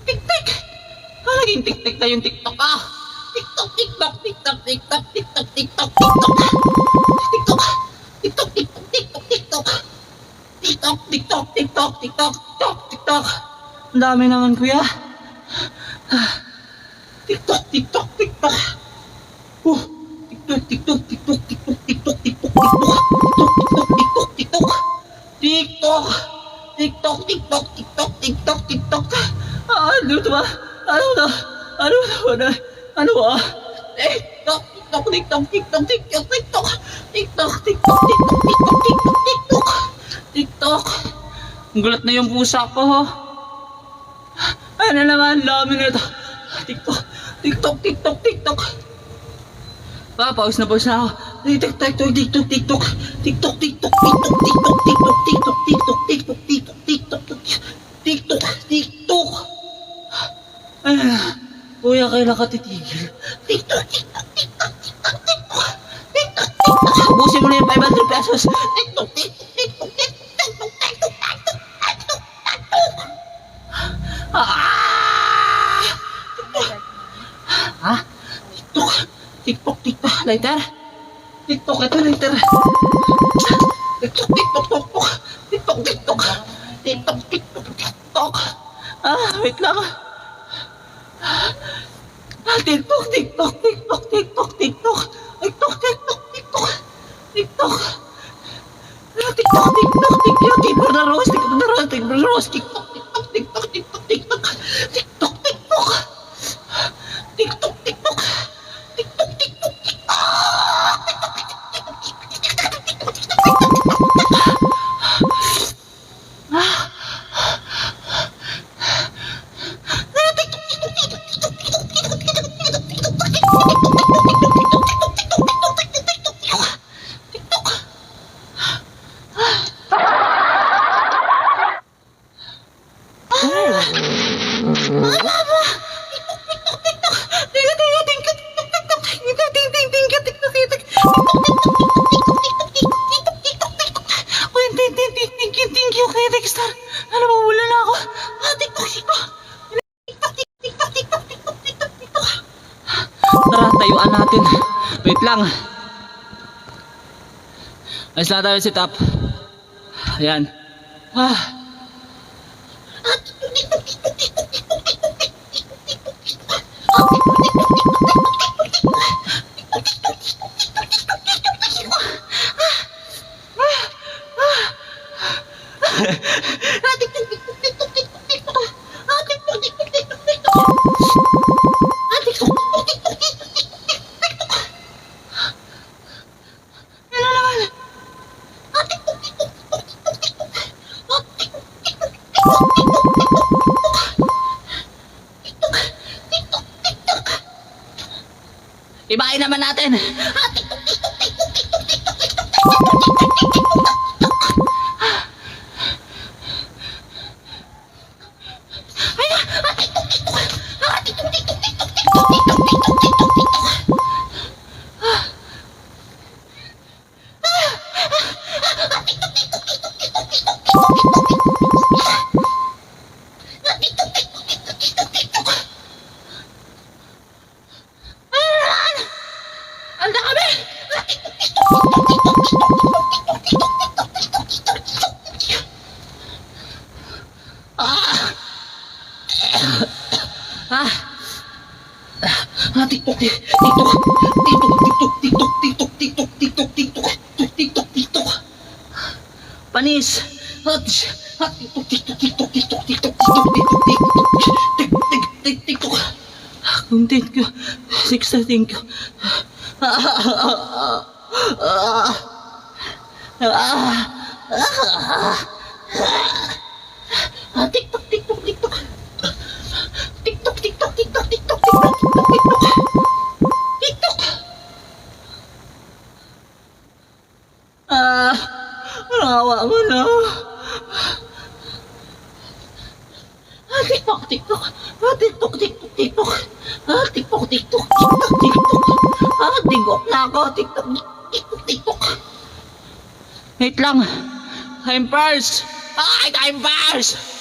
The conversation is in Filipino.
Tik-tik! Naging tik-tik na yung TikTok ah! TikTok, TikTok, TikTok, TikTok, TikTok, TikTok, TikTok! TikTok! TikTok, TikTok, TikTok, TikTok! TikTok, TikTok, TikTok, TikTok, TikTok, TikTok! Ang dami naman kuya! TikTok, TikTok, TikTok! TikTok, TikTok, TikTok, TikTok, TikTok, TikTok, TikTok, TikTok, TikTok, TikTok! TikTok, TikTok, TikTok, TikTok, TikTok! Ano ito ba? Ano ba? Ano ba? Ano ba? TikTok, TikTok, TikTok, TikTok, TikTok, TikTok, TikTok, TikTok, TikTok, TikTok, TikTok, TikTok, TikTok. Ang gulat na yung pusa ko, ho. Ano naman, dami na ito. TikTok, TikTok, TikTok, TikTok. Pause na ako. TikTok, TikTok, TikTok, TikTok, TikTok, TikTok, TikTok, TikTok, TikTok, TikTok, TikTok, TikTok, TikTok, TikTok, TikTok. Kuya, kailan ka titigil? TikTok, TikTok, TikTok, TikTok, TikTok, TikTok, TikTok. Ubusin mo na yung 500 pesos. TikTok, TikTok, TikTok, TikTok, TikTok, TikTok, TikTok, TikTok, TikTok. Ha? TikTok, TikTok, TikTok, lighter? TikTok, ito lighter. TikTok, TikTok, TikTok, TikTok, TikTok, TikTok, TikTok, TikTok. Wait lang. TikTok, TikTok, TikTok, TikTok, TikTok, TikTok, TikTok, TikTok, TikTok, TikTok, TikTok, TikTok, TikTok na Rose, TikTok na Rose, TikTok na Rose, TikTok, TikTok, TikTok, TikTok, TikTok, TikTok, TikTok, TikTok, TikTok, TikTok, TikTok, Thank you kay Dexter. Alam mo, wala na ako. TikTok, TikTok. TikTok, TikTok, TikTok, TikTok, TikTok, TikTok. Tara, tayuan natin. Wait lang. Ayos lang tayo sit up. Ayan. Ibahin naman natin. Anda kami! TikTok, TikTok. Panis. TikTok. Content ko. 6 ko. Awa mo na. TikTok. Digok na ako. TikTok. Wait lang. Time first. Ay, time first.